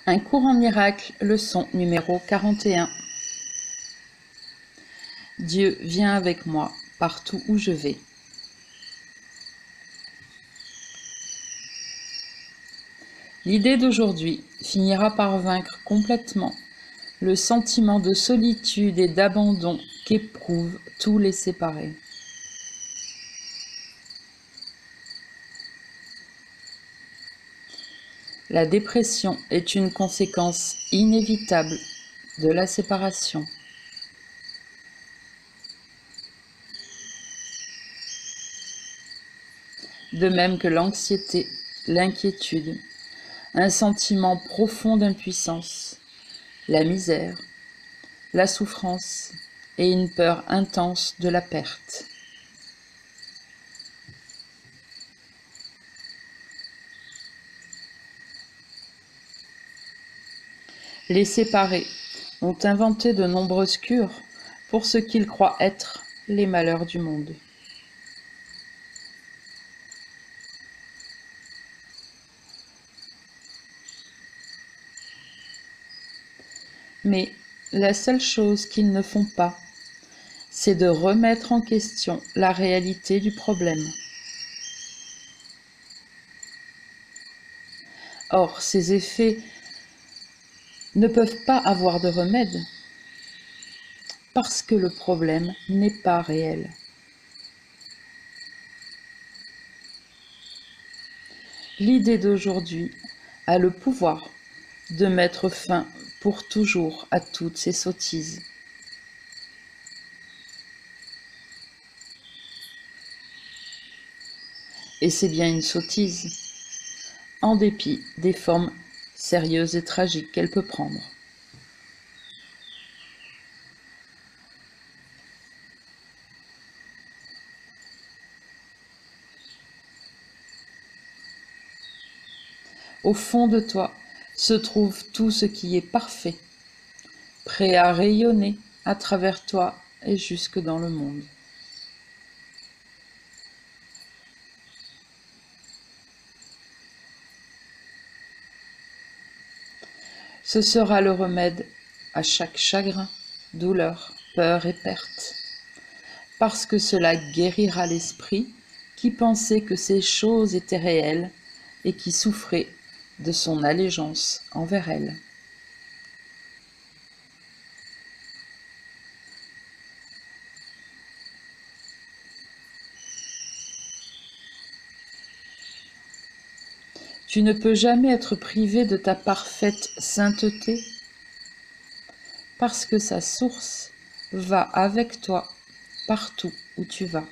Un cours en miracle, leçon numéro 41. Dieu vient avec moi partout où je vais. L'idée d'aujourd'hui finira par vaincre complètement le sentiment de solitude et d'abandon qu'éprouvent tous les séparés. La dépression est une conséquence inévitable de la séparation. De même que l'anxiété, l'inquiétude, un sentiment profond d'impuissance, la misère, la souffrance et une peur intense de la perte. Les séparés ont inventé de nombreuses cures pour ce qu'ils croient être les malheurs du monde. Mais la seule chose qu'ils ne font pas, c'est de remettre en question la réalité du problème. Or, ces effets ne peuvent pas avoir de remède, parce que le problème n'est pas réel. L'idée d'aujourd'hui a le pouvoir de mettre fin pour toujours à toutes ces sottises. Et c'est bien une sottise, en dépit des formes sérieuses et tragiques qu'elle peut prendre. Au fond de toi se trouve tout ce qui est parfait, prêt à rayonner à travers toi et jusque dans le monde. Ce sera le remède à chaque chagrin, douleur, peur et perte, parce que cela guérira l'esprit qui pensait que ces choses étaient réelles et qui souffrait de son allégeance envers elles. Tu ne peux jamais être privé de ta parfaite sainteté, parce que sa source va avec toi partout où tu vas.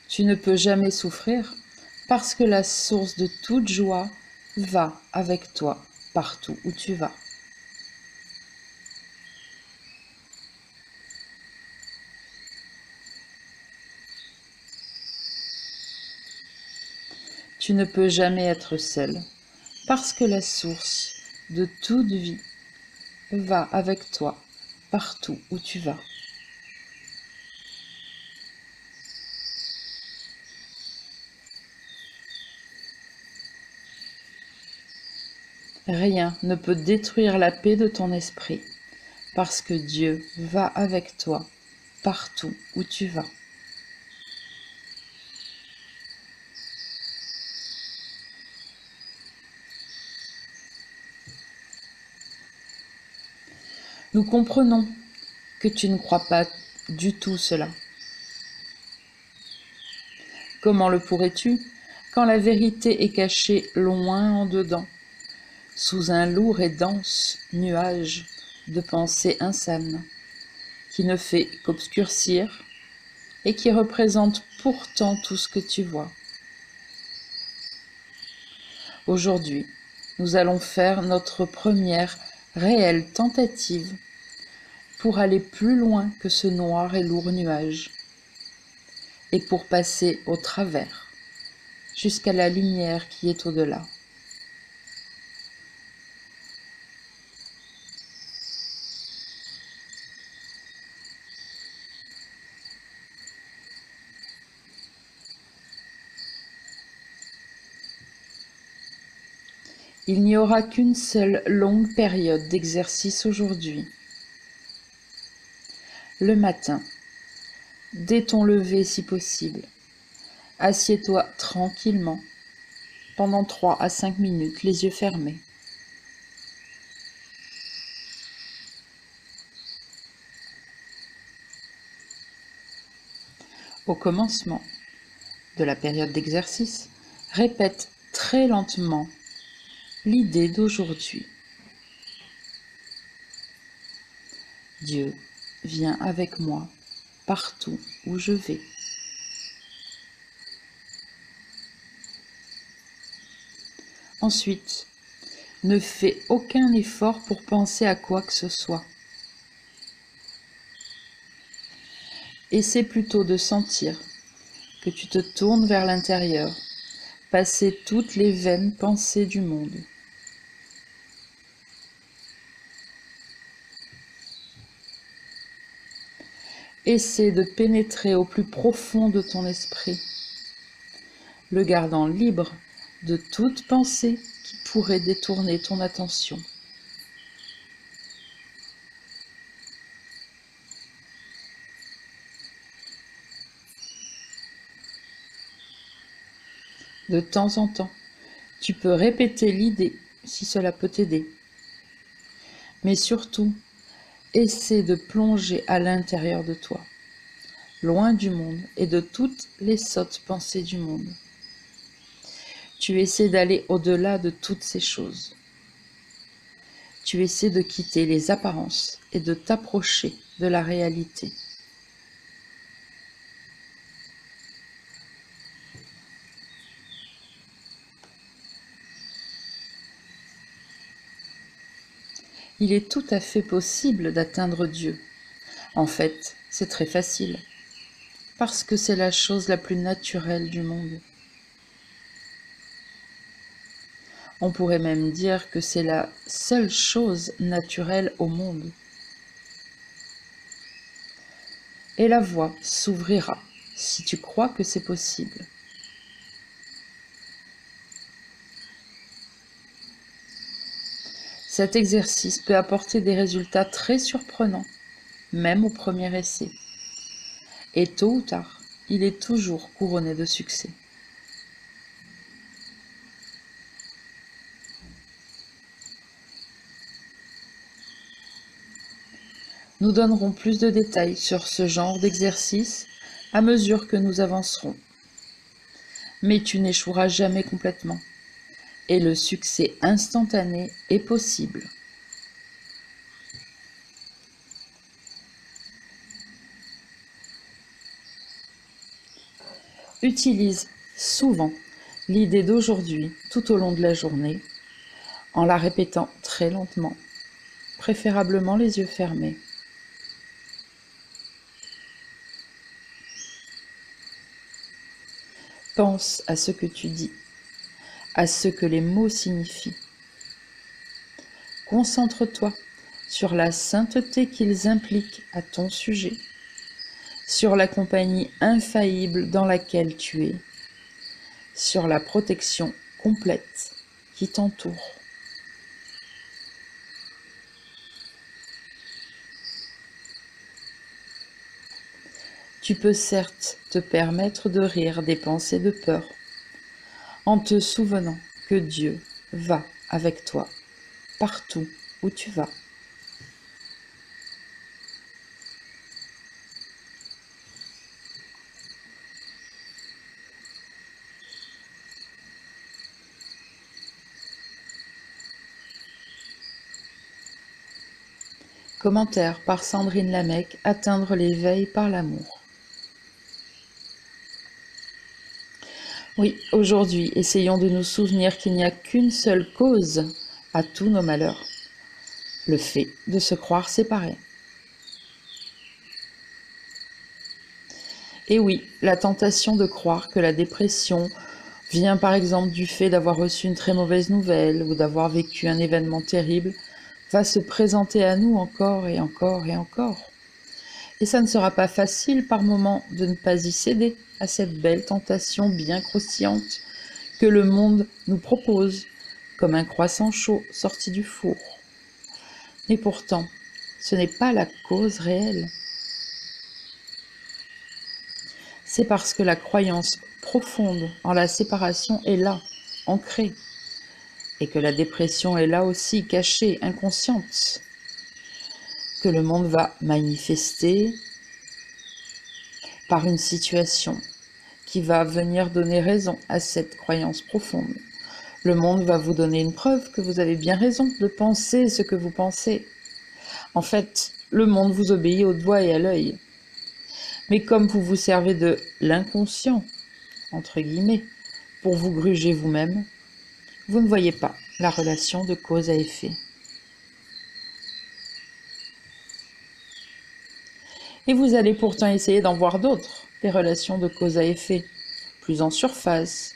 Tu ne peux jamais souffrir, parce que la source de toute joie va avec toi partout où tu vas. Tu ne peux jamais être seul, parce que la source de toute vie va avec toi partout où tu vas. Rien ne peut détruire la paix de ton esprit, parce que Dieu va avec toi partout où tu vas. Nous comprenons que tu ne crois pas du tout cela. Comment le pourrais-tu quand la vérité est cachée loin en dedans, sous un lourd et dense nuage de pensées insanes, qui ne fait qu'obscurcir et qui représente pourtant tout ce que tu vois. Aujourd'hui, nous allons faire notre première réelle tentative pour aller plus loin que ce noir et lourd nuage, et pour passer au travers, jusqu'à la lumière qui est au-delà. Il n'y aura qu'une seule longue période d'exercice aujourd'hui. Le matin, dès ton lever si possible, assieds-toi tranquillement pendant 3 à 5 minutes, les yeux fermés. Au commencement de la période d'exercice, répète très lentement l'idée d'aujourd'hui. Dieu vient avec moi partout où je vais. Ensuite, ne fais aucun effort pour penser à quoi que ce soit. Essaie plutôt de sentir que tu te tournes vers l'intérieur, passer toutes les vaines pensées du monde. Essaie de pénétrer au plus profond de ton esprit, le gardant libre de toute pensée qui pourrait détourner ton attention. De temps en temps, tu peux répéter l'idée si cela peut t'aider. Mais surtout, essaie de plonger à l'intérieur de toi, loin du monde et de toutes les sottes pensées du monde. Tu essaies d'aller au-delà de toutes ces choses. Tu essaies de quitter les apparences et de t'approcher de la réalité. Il est tout à fait possible d'atteindre Dieu. En fait, c'est très facile, parce que c'est la chose la plus naturelle du monde. On pourrait même dire que c'est la seule chose naturelle au monde. Et la voie s'ouvrira si tu crois que c'est possible. Cet exercice peut apporter des résultats très surprenants, même au premier essai. Et tôt ou tard, il est toujours couronné de succès. Nous donnerons plus de détails sur ce genre d'exercice à mesure que nous avancerons. Mais tu n'échoueras jamais complètement. Et le succès instantané est possible. Utilise souvent l'idée d'aujourd'hui tout au long de la journée, en la répétant très lentement, préférablement les yeux fermés. Pense à ce que tu dis, à ce que les mots signifient. Concentre-toi sur la sainteté qu'ils impliquent à ton sujet, sur la compagnie infaillible dans laquelle tu es, sur la protection complète qui t'entoure. Tu peux certes te permettre de rire des pensées de peur, en te souvenant que Dieu va avec toi partout où tu vas. Commentaire par Sandrine Lamec, atteindre l'éveil par l'amour. Oui, aujourd'hui, essayons de nous souvenir qu'il n'y a qu'une seule cause à tous nos malheurs, le fait de se croire séparés. Et oui, la tentation de croire que la dépression vient par exemple du fait d'avoir reçu une très mauvaise nouvelle ou d'avoir vécu un événement terrible va se présenter à nous encore et encore et encore. Et ça ne sera pas facile par moments de ne pas y céder à cette belle tentation bien croustillante que le monde nous propose, comme un croissant chaud sorti du four. Et pourtant, ce n'est pas la cause réelle. C'est parce que la croyance profonde en la séparation est là, ancrée, et que la dépression est là aussi, cachée, inconsciente, que le monde va manifester par une situation qui va venir donner raison à cette croyance profonde. Le monde va vous donner une preuve que vous avez bien raison de penser ce que vous pensez. En fait, le monde vous obéit au doigt et à l'œil. Mais comme vous vous servez de l'inconscient, entre guillemets, pour vous gruger vous-même, vous ne voyez pas la relation de cause à effet. Et vous allez pourtant essayer d'en voir d'autres, des relations de cause à effet, plus en surface,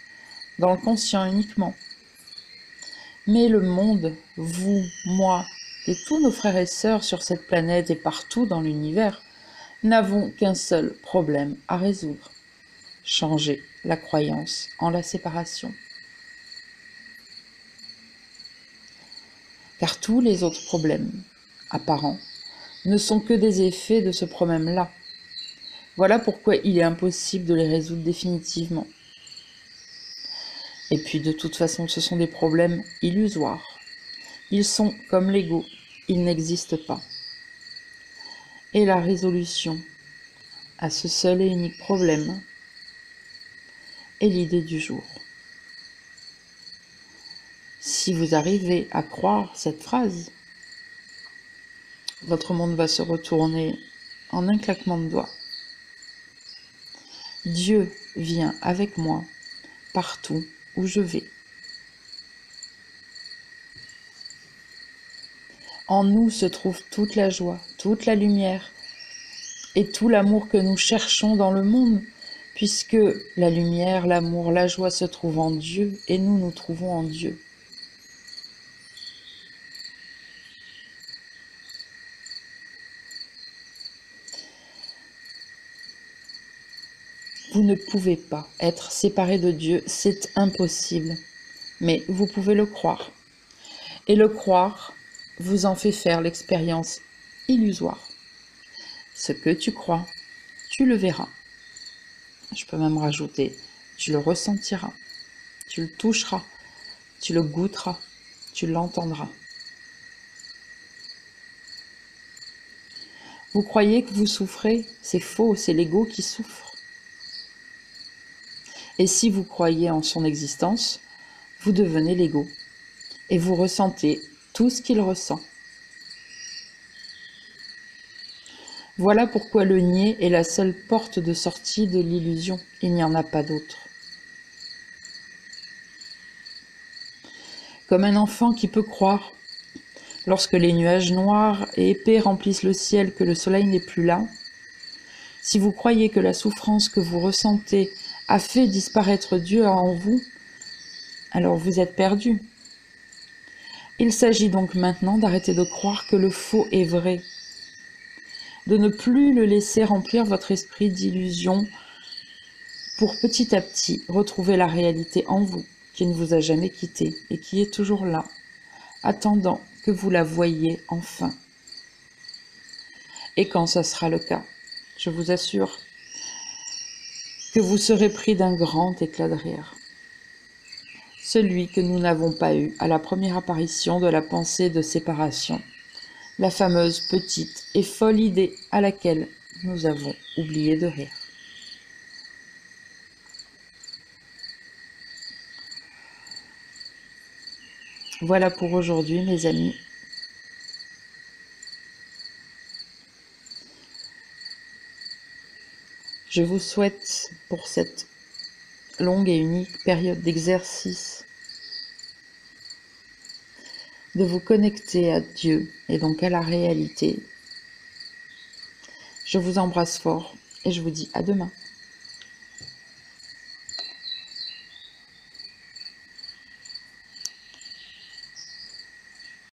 dans le conscient uniquement. Mais le monde, vous, moi, et tous nos frères et sœurs sur cette planète et partout dans l'univers, n'avons qu'un seul problème à résoudre: changer la croyance en la séparation. Car tous les autres problèmes apparents ne sont que des effets de ce problème-là. Voilà pourquoi il est impossible de les résoudre définitivement. Et puis de toute façon, ce sont des problèmes illusoires. Ils sont comme l'ego, ils n'existent pas. Et la résolution à ce seul et unique problème est l'idée du jour. Si vous arrivez à croire cette phrase, votre monde va se retourner en un claquement de doigts. Dieu vient avec moi partout où je vais. En nous se trouve toute la joie, toute la lumière et tout l'amour que nous cherchons dans le monde, puisque la lumière, l'amour, la joie se trouvent en Dieu et nous nous trouvons en Dieu. Vous ne pouvez pas être séparé de Dieu, c'est impossible. Mais vous pouvez le croire. Et le croire vous en fait faire l'expérience illusoire. Ce que tu crois, tu le verras. Je peux même rajouter, tu le ressentiras, tu le toucheras, tu le goûteras, tu l'entendras. Vous croyez que vous souffrez, c'est faux, c'est l'ego qui souffre. Et si vous croyez en son existence, vous devenez l'ego et vous ressentez tout ce qu'il ressent. Voilà pourquoi le nier est la seule porte de sortie de l'illusion. Il n'y en a pas d'autre. Comme un enfant qui peut croire, lorsque les nuages noirs et épais remplissent le ciel, que le soleil n'est plus là, si vous croyez que la souffrance que vous ressentez a fait disparaître Dieu en vous, alors vous êtes perdu. Il s'agit donc maintenant d'arrêter de croire que le faux est vrai, de ne plus le laisser remplir votre esprit d'illusions pour petit à petit retrouver la réalité en vous, qui ne vous a jamais quitté et qui est toujours là, attendant que vous la voyiez enfin. Et quand ce sera le cas, je vous assure que vous serez pris d'un grand éclat de rire. Celui que nous n'avons pas eu à la première apparition de la pensée de séparation, la fameuse petite et folle idée à laquelle nous avons oublié de rire. Voilà pour aujourd'hui, mes amis. Je vous souhaite pour cette longue et unique période d'exercice de vous connecter à Dieu et donc à la réalité. Je vous embrasse fort et je vous dis à demain.